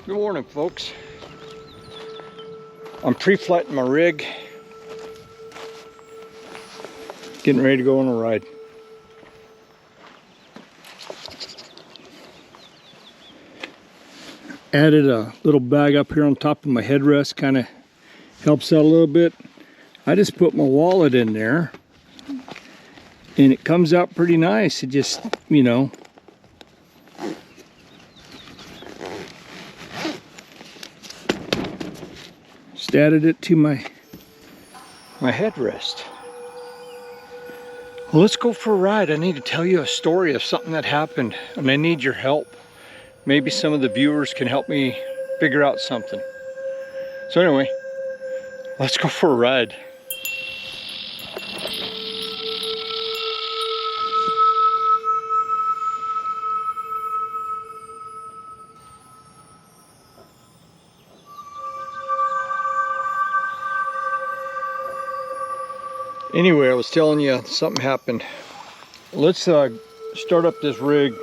Good morning, folks. I'm pre-flighting my rig, getting ready to go on a ride. Added a little bag up here on top of my headrest, kind of helps out a little bit. I just put my wallet in there and it comes out pretty nice. It just, you know, just added it to my headrest. Well, let's go for a ride. I need to tell you a story of something that happened and I need your help. Maybe some of the viewers can help me figure out something. So anyway, let's go for a ride. Anyway, I was telling you something happened. Let's start up this rig.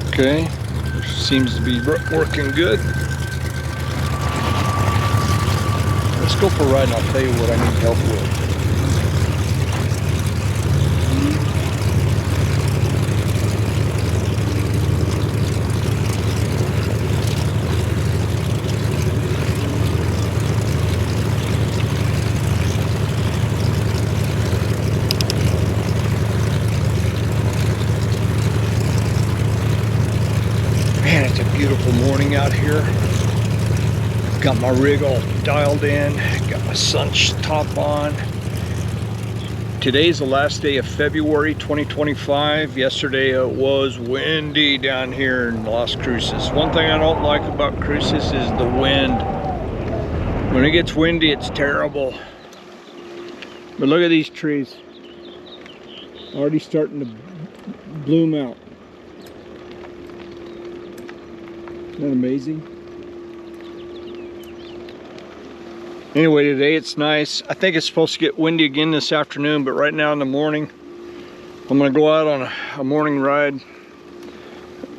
Okay, seems to be working good. Let's go for a ride and I'll tell you what I need help with. Man, it's a beautiful morning out here. Got my rig all dialed in, got my sun's top on. Today's the last day of February 2025. Yesterday it was windy down here in Las Cruces. One thing I don't like about Cruces is the wind. When it gets windy, it's terrible. But look at these trees. Already starting to bloom out. Isn't that amazing? Anyway, today it's nice. I think it's supposed to get windy again this afternoon, but right now in the morning, I'm gonna go out on a morning ride.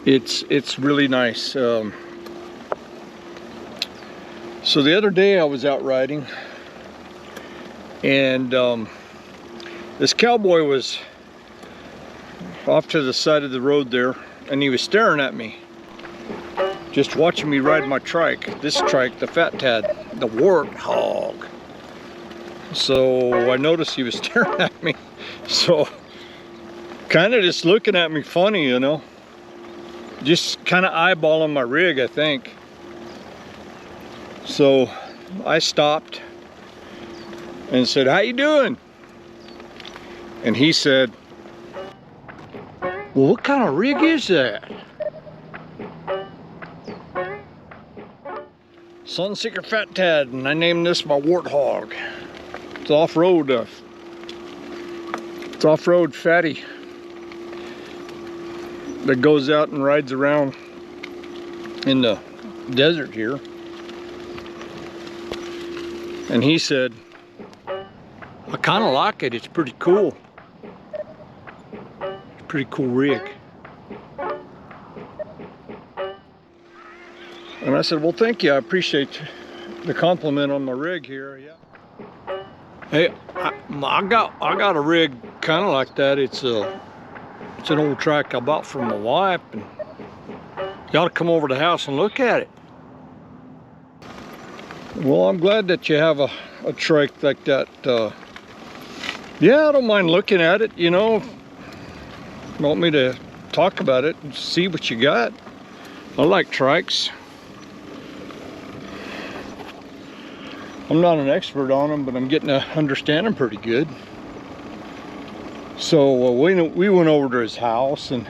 It's really nice. So the other day I was out riding, and this cowboy was off to the side of the road there, and he was staring at me, just watching me ride my trike. This trike, the Fat Tad, the Warthog. So I noticed he was staring at me. So kind of just looking at me funny, you know. Just kind of eyeballing my rig, I think. So I stopped and said, "How you doing?" And he said, "Well, what kind of rig is that?" Sunseeker Fat Tad, and I named this my Warthog. It's off-road. It's off-road fatty that goes out and rides around in the desert here. And he said, "I kind of like it. It's pretty cool. It's a pretty cool rig." And I said, "Well, thank you. I appreciate the compliment on my rig here." Yeah. Hey, I got a rig kind of like that. It's an old trike I bought from my wife, and you ought to come over to the house and look at it. Well, I'm glad that you have a trike like that. Yeah, I don't mind looking at it. You know, you want me to talk about it and see what you got? I like trikes. I'm not an expert on them, but I'm getting to understand them pretty good. So we went over to his house and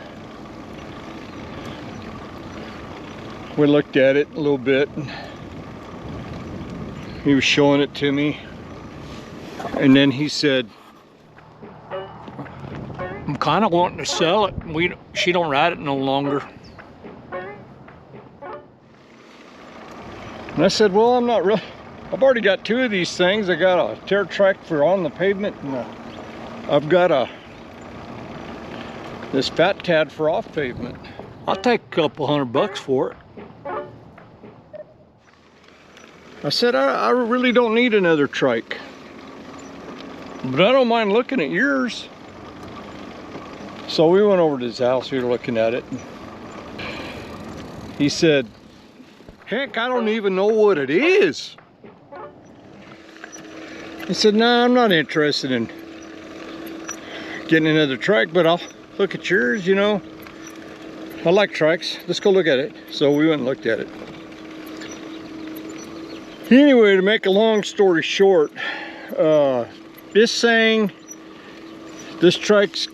we looked at it a little bit. And he was showing it to me, and then he said, "I'm kind of wanting to sell it. She don't ride it no longer." And I said, well, I'm not really, I've already got 2 of these things. I got a tear trike for on the pavement, and I've got this fat tad for off pavement. I'll take a couple $100 for it. I said, I really don't need another trike, but I don't mind looking at yours. So we went over to his house, we were looking at it. He said, heck, I don't even know what it is. He said, nah, I'm not interested in getting another trike, but I'll look at yours, you know. I like trikes, let's go look at it. So we went and looked at it. Anyway, to make a long story short, this trike's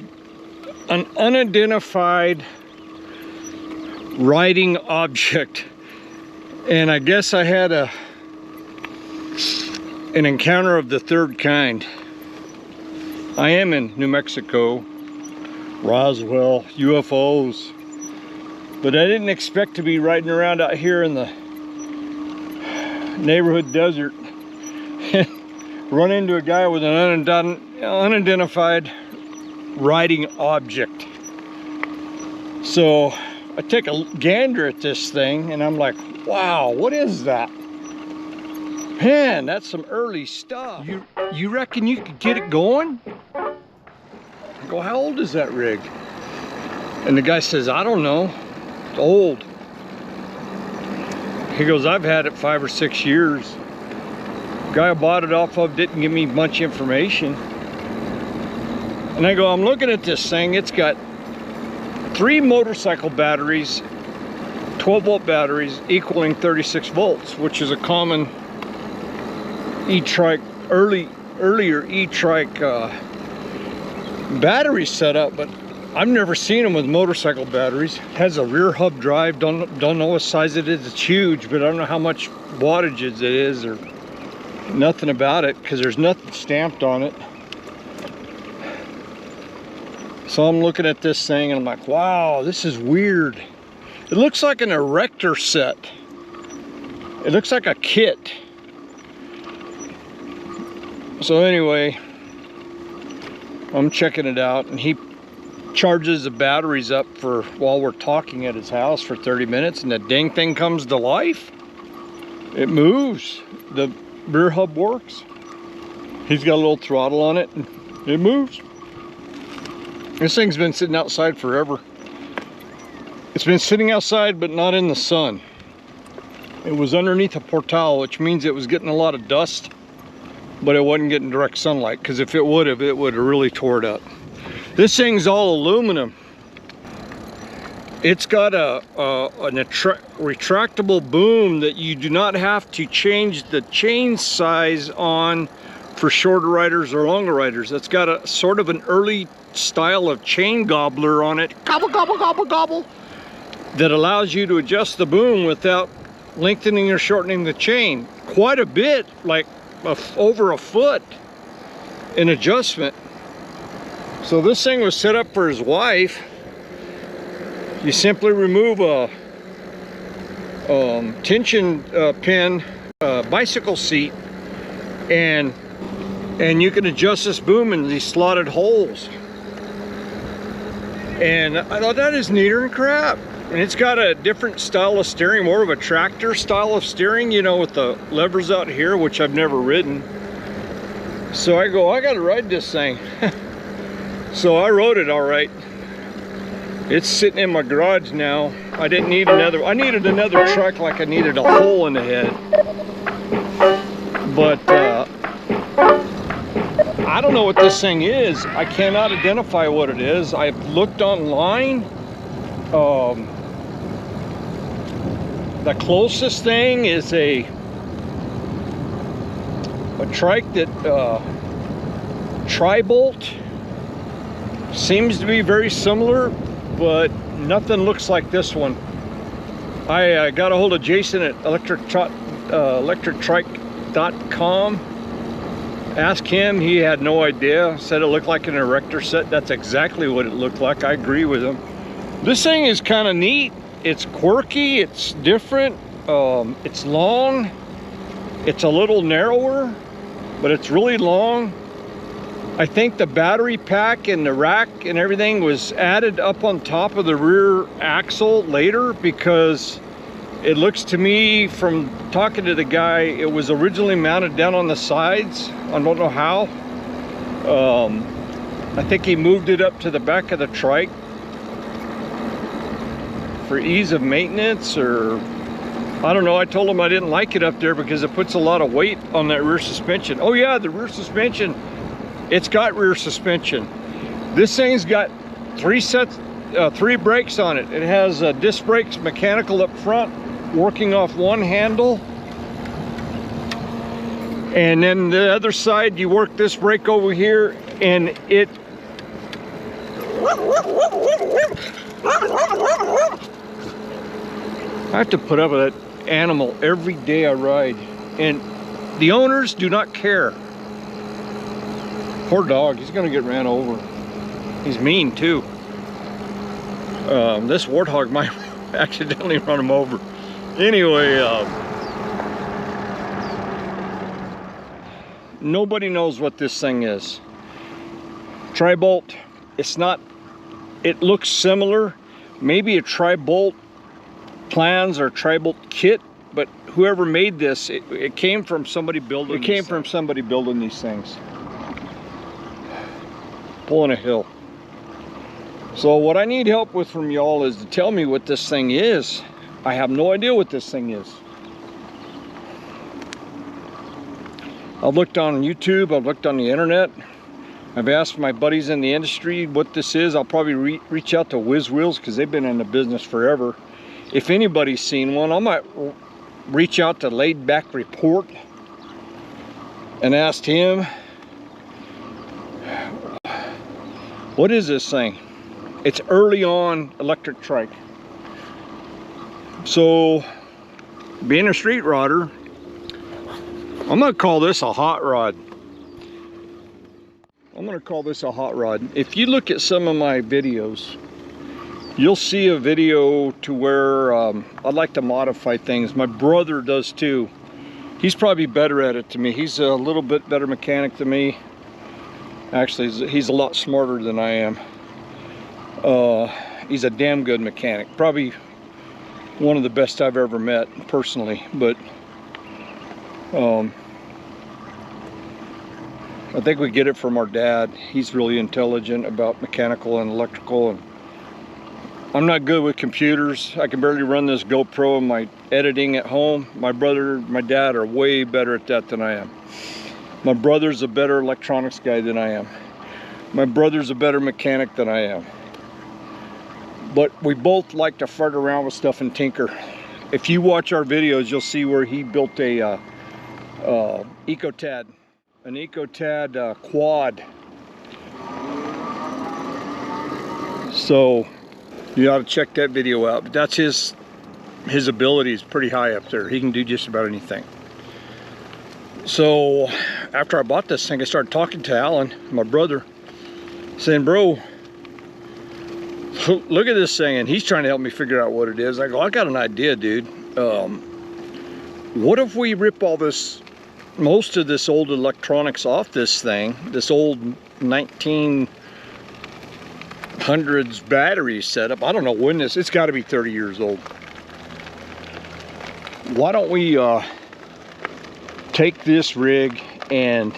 an unidentified riding object. And I guess I had an encounter of the 3rd kind. I am in New Mexico, Roswell, UFOs. But I didn't expect to be riding around out here in the neighborhood desert and run into a guy with an unidentified riding object. So I take a gander at this thing and I'm like, wow, what is that? Man, that's some early stuff. You reckon you could get it going? I go, how old is that rig? And the guy says, I don't know, it's old. He goes, I've had it 5 or 6 years. The guy I bought it off of didn't give me much information. And I go, I'm looking at this thing, it's got 3 motorcycle batteries, 12-volt batteries equaling 36 volts, which is a common e-trike, earlier e-trike battery setup, but I've never seen them with motorcycle batteries. It has a rear hub drive, don't know what size it is, it's huge, but I don't know how much wattage it is or nothing about it because there's nothing stamped on it. So I'm looking at this thing and I'm like, wow, this is weird. It looks like an erector set. It looks like a kit. So anyway, I'm checking it out and he charges the batteries up for while we're talking at his house for 30 minutes and the dang thing comes to life. It moves. The rear hub works. He's got a little throttle on it and it moves. This thing's been sitting outside forever. It's been sitting outside but not in the sun. It was underneath a portal, which means it was getting a lot of dust, but it wasn't getting direct sunlight, because if it would have really tore it up. This thing's all aluminum. It's got a retractable boom that you do not have to change the chain size on for shorter riders or longer riders. It's got a sort of an early style of chain gobbler on it, gobble, gobble, gobble, gobble, that allows you to adjust the boom without lengthening or shortening the chain quite a bit, like over a foot in adjustment. So this thing was set up for his wife. You simply remove a tension pin bicycle seat and you can adjust this boom in these slotted holes. And I thought, that is neater than crap. And it's got a different style of steering, more of a tractor style of steering, you know, with the levers out here, which I've never ridden. So I go, I gotta ride this thing. So I rode it all right. It's sitting in my garage now. I didn't need another, I needed another truck like I needed a hole in the head. But I don't know what this thing is. I cannot identify what it is. I've looked online. The closest thing is a trike that tri-bolt. Seems to be very similar, but nothing looks like this one. I got a hold of Jason at electrictrike.com. Asked him, he had no idea. Said it looked like an erector set. That's exactly what it looked like. I agree with him. This thing is kind of neat. It's quirky, it's different. It's long, it's a little narrower, but it's really long. I think the battery pack and the rack and everything was added up on top of the rear axle later, because it looks to me from talking to the guy, it was originally mounted down on the sides. I don't know how. I think he moved it up to the back of the trike for ease of maintenance, or I don't know. I told him I didn't like it up there because it puts a lot of weight on that rear suspension. Oh yeah, the rear suspension, it's got rear suspension. This thing's got three brakes on it. It has disc brakes mechanical up front, working off one handle, and then the other side you work this brake over here, and it I have to put up with that animal every day I ride, and the owners do not care. Poor dog, he's gonna get ran over. He's mean too. This Warthog might accidentally run him over. Anyway, nobody knows what this thing is. Tri-bolt, it's not, it looks similar, maybe a tri-bolt plans or tri-bolt kit, but whoever made this, it came from somebody building. It came from somebody building these things. Pulling a hill. So what I need help with from y'all is to tell me what this thing is. I have no idea what this thing is. I've looked on YouTube, I've looked on the internet. I've asked my buddies in the industry what this is. I'll probably reach out to Whiz Wheels because they've been in the business forever. If anybody's seen one, I might reach out to Laid Back Report and ask him, what is this thing? It's early on electric trike. So, being a street rodder, I'm gonna call this a hot rod. I'm gonna call this a hot rod. If you look at some of my videos, you'll see a video to where I like to modify things. My brother does too. He's probably better at it than me. He's a little bit better mechanic than me. Actually, he's a lot smarter than I am. He's a damn good mechanic. Probably one of the best I've ever met personally, but I think we get it from our dad. He's really intelligent about mechanical and electrical, and I'm not good with computers. I can barely run this GoPro in my editing at home. My brother, my dad are way better at that than I am. My brother's a better electronics guy than I am. My brother's a better mechanic than I am. But we both like to fart around with stuff and tinker. If you watch our videos, you'll see where he built a an EcoTad quad. So you ought to check that video out. But that's his ability is pretty high up there. He can do just about anything. So after I bought this thing, I started talking to Alan, my brother, saying, bro, look at this thing. And he's trying to help me figure out what it is. I go, I got an idea, dude. What if we rip all this, most of this old electronics off this thing, this old 1900s battery setup? I don't know when this, it's got to be 30 years old. Why don't we take this rig and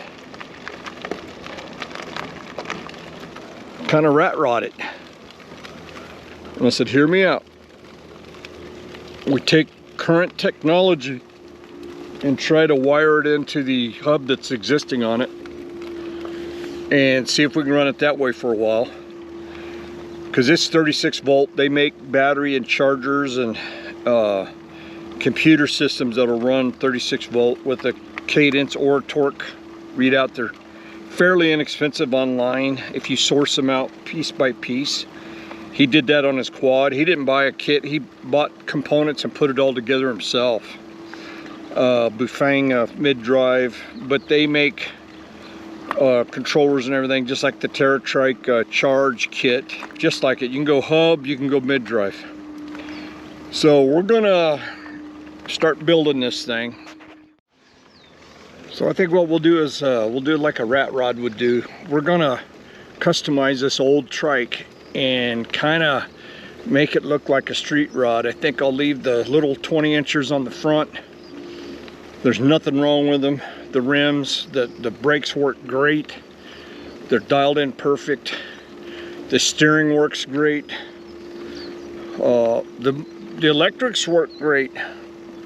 kind of rat rod it? And I said, hear me out. We take current technology and try to wire it into the hub that's existing on it and see if we can run it that way for a while. Because it's 36 volt. They make battery and chargers and computer systems that'll run 36 volt with a cadence or a torque readout. They're fairly inexpensive online if you source them out piece by piece. He did that on his quad. He didn't buy a kit. He bought components and put it all together himself. Bufang mid-drive, but they make controllers and everything just like the TerraTrike charge kit, just like it. You can go hub, you can go mid-drive. So we're gonna start building this thing. So I think what we'll do is we'll do like a rat rod would do. We're gonna customize this old trike and kind of make it look like a street rod. I think I'll leave the little 20 inchers on the front. There's nothing wrong with them. The rims, the brakes work great. They're dialed in perfect. The steering works great. The electrics work great.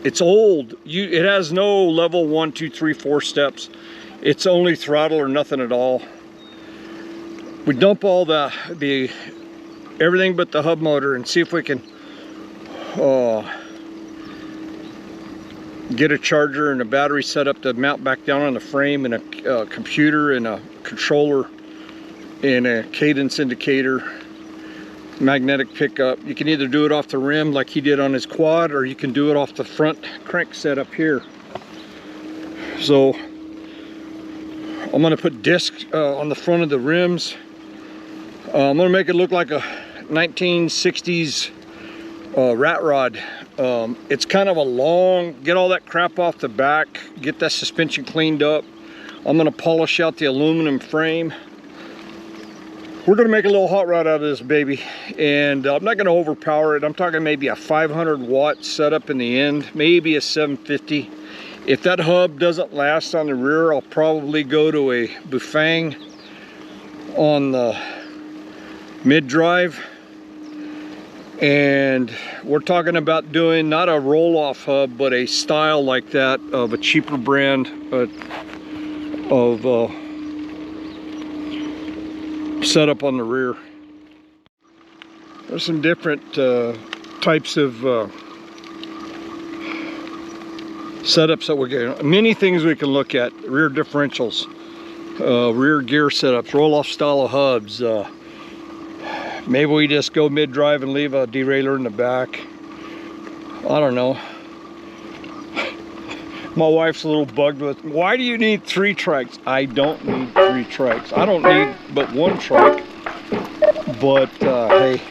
It's old. It has no level 1, 2, 3, 4 steps. It's only throttle or nothing at all. We dump all the everything but the hub motor and see if we can get a charger and a battery set up to mount back down on the frame, and a computer and a controller and a cadence indicator, magnetic pickup. You can either do it off the rim like he did on his quad, or you can do it off the front crank set up here. So I'm going to put discs on the front of the rims. I'm going to make it look like a 1960s rat rod. It's kind of a long, get all that crap off the back, get that suspension cleaned up. I'm going to polish out the aluminum frame. We're going to make a little hot rod out of this baby, and I'm not going to overpower it. I'm talking maybe a 500 watt setup in the end, maybe a 750. If that hub doesn't last on the rear, I'll probably go to a Bufang on the mid drive. And we're talking about doing not a roll-off hub, but a style like that of a cheaper brand of setup on the rear. There's some different types of setups that we're getting. Many things we can look at: rear differentials, rear gear setups, roll-off style of hubs. Maybe we just go mid-drive and leave a derailleur in the back. I don't know. My wife's a little bugged with, why do you need 3 trikes? I don't need 3 trikes. I don't need but 1 trike. But hey,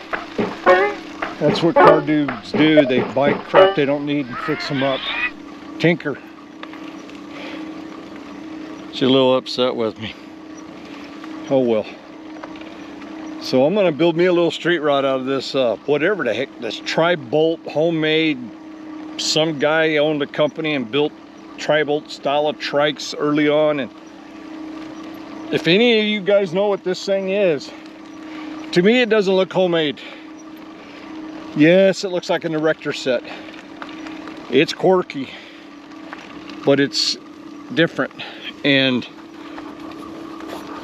that's what car dudes do. They buy crap they don't need and fix them up. Tinker. She's a little upset with me. Oh well. So I'm gonna build me a little street rod out of this, whatever the heck, this tri-bolt homemade. Some guy owned a company and built tri-bolt style of trikes early on. And if any of you guys know what this thing is, to me it doesn't look homemade. Yes, it looks like an erector set. It's quirky, but it's different. And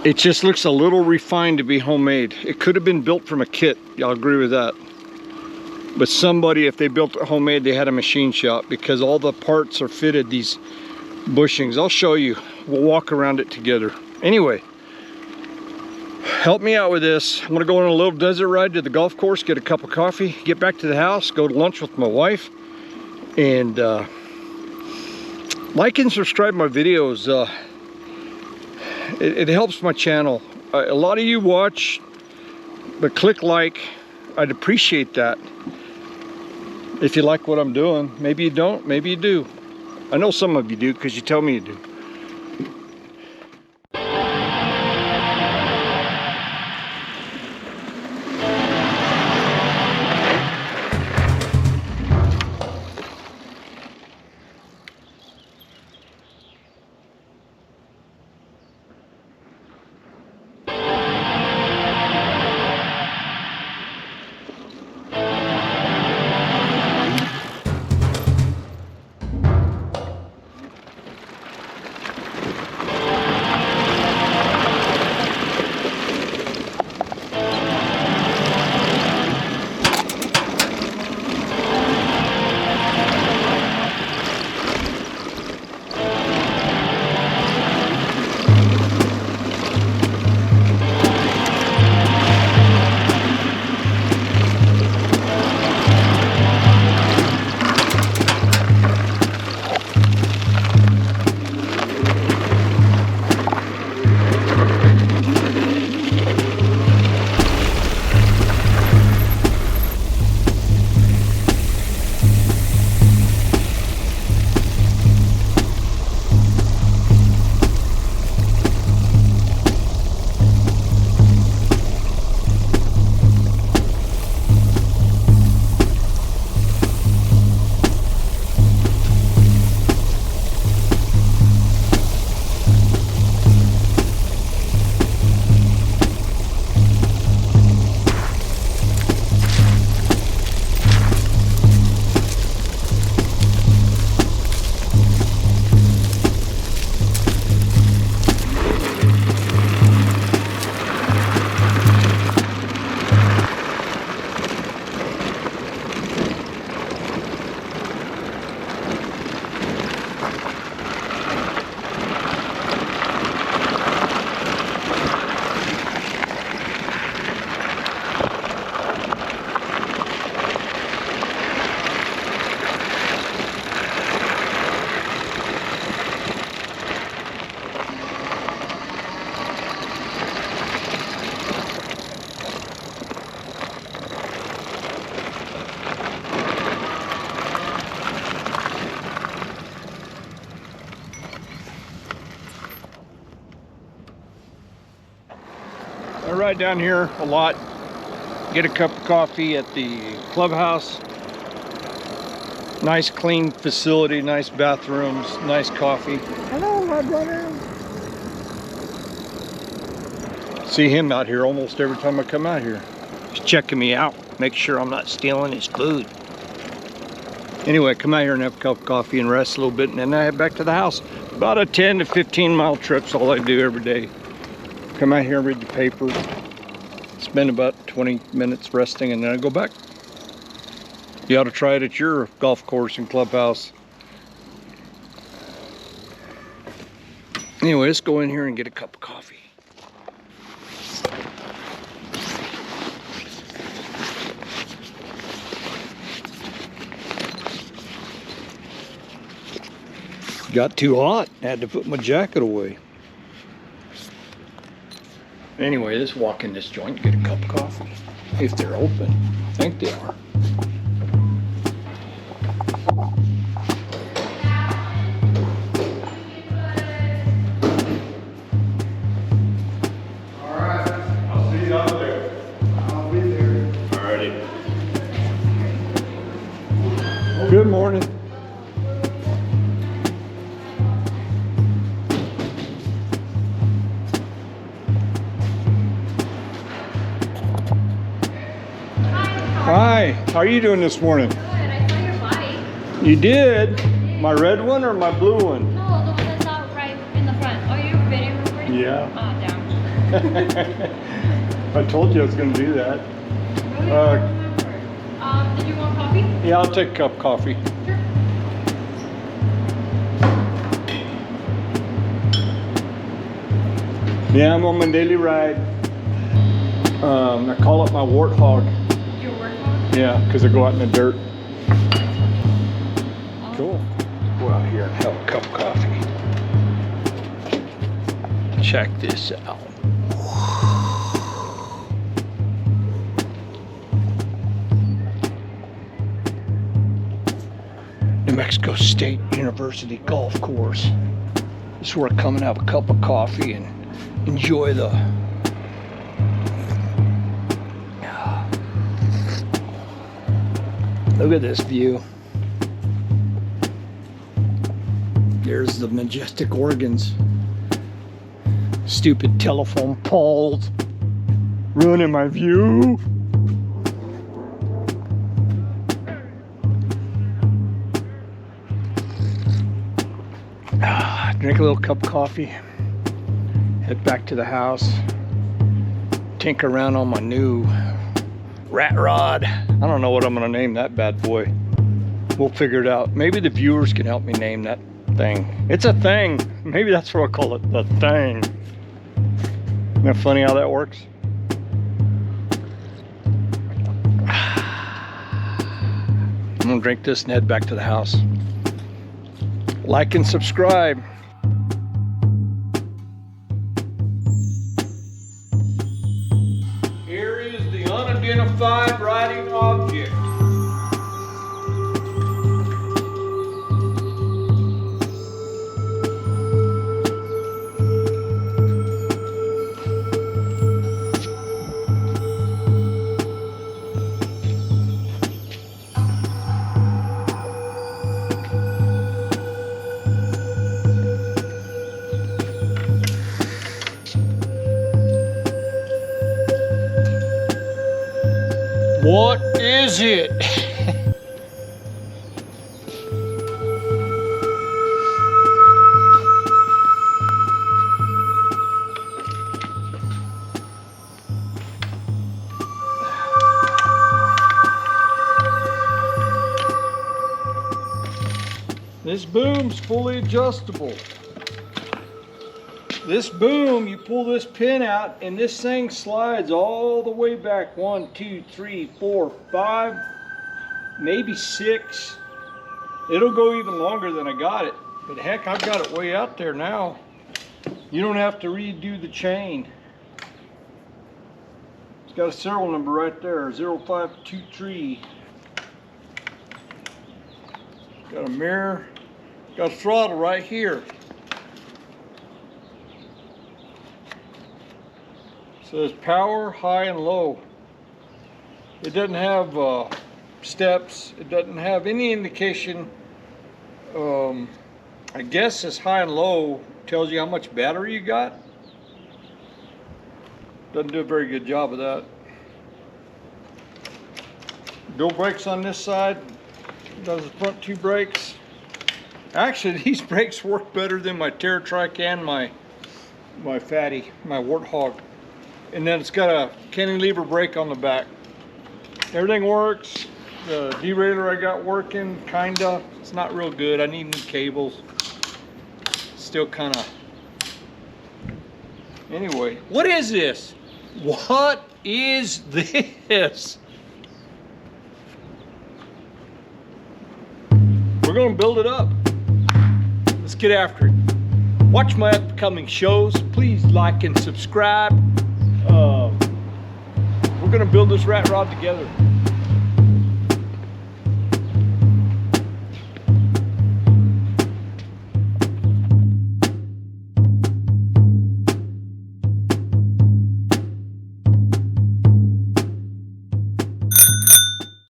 it just looks a little refined to be homemade. It could have been built from a kit, I'll agree with that. But somebody, if they built it homemade, they had a machine shop, because all the parts are fitted, these bushings. I'll show you, we'll walk around it together. Anyway, help me out with this. I'm gonna go on a little desert ride to the golf course, get a cup of coffee, get back to the house, go to lunch with my wife, and like and subscribe my videos. It helps my channel. A lot of you watch, but click like. I'd appreciate that. If you like what I'm doing. Maybe you don't, maybe you do. I know some of you do, because you tell me you do. down here a lot. Get a cup of coffee at the clubhouse. Nice clean facility, nice bathrooms, nice coffee. Hello, my brother. See him out here almost every time I come out here. He's checking me out, make sure I'm not stealing his food. Anyway, come out here and have a cup of coffee and rest a little bit, and then I head back to the house. About a 10 to 15 mile trip's all I do every day. Come out here and read the paper, spend about 20 minutes resting, and then I go back. You ought to try it at your golf course and clubhouse. Anyway, let's go in here and get a cup of coffee. Got too hot, had to put my jacket away. Anyway, let's walk in this joint, get a cup of coffee. If they're open, I think they are. Alright, I'll see you out there. I'll be there. Alrighty. Good morning. Hi, how are you doing this morning? Good, I saw your body. You did? My red one or my blue one? No, the one that's out right in the front. Oh, you're video recording? Yeah. Oh, damn. I told you I was going to do that. Really? I don't remember. Did you want coffee? Yeah, I'll take a cup of coffee. Sure. Yeah, I'm on my daily ride. I call it my Warthog. Your Warthog? Yeah, because I go out in the dirt. Oh. Cool. Go out here and have a cup of coffee. Check this out. New Mexico State University golf course. This is where I come and have a cup of coffee and enjoy the look at this view. There's the majestic organs. Stupid telephone poles ruining my view. Drink a little cup of coffee, head back to the house, tinker around on my new rat rod. I don't know what I'm gonna name that bad boy. We'll figure it out. Maybe the viewers can help me name that thing. It's a thing. Maybe that's what I'll call it, the thing. Isn't that funny how that works? I'm gonna drink this and head back to the house. Like and subscribe. Here is the unidentified riding object. What is it? This boom's fully adjustable. This boom, you pull this pin out and this thing slides all the way back 1, 2, 3, 4, 5, maybe 6. It'll go even longer than I got it, but heck, I've got it way out there now. You don't have to redo the chain. It's got a serial number right there, 0523. Got a mirror, got a throttle right here. Says power, high and low. It doesn't have steps. It doesn't have any indication. I guess this high and low tells you how much battery you got. Doesn't do a very good job of that. Dual brakes on this side. Does the front two brakes. Actually, these brakes work better than my trike and my fatty, my Warthog. And then it's got a cantilever brake on the back. Everything works. The derailleur I got working, kinda. It's not real good. I need new cables. Still kinda. Anyway, what is this? What is this? We're gonna build it up. Let's get after it. Watch my upcoming shows. Please like and subscribe. We're gonna build this rat rod together.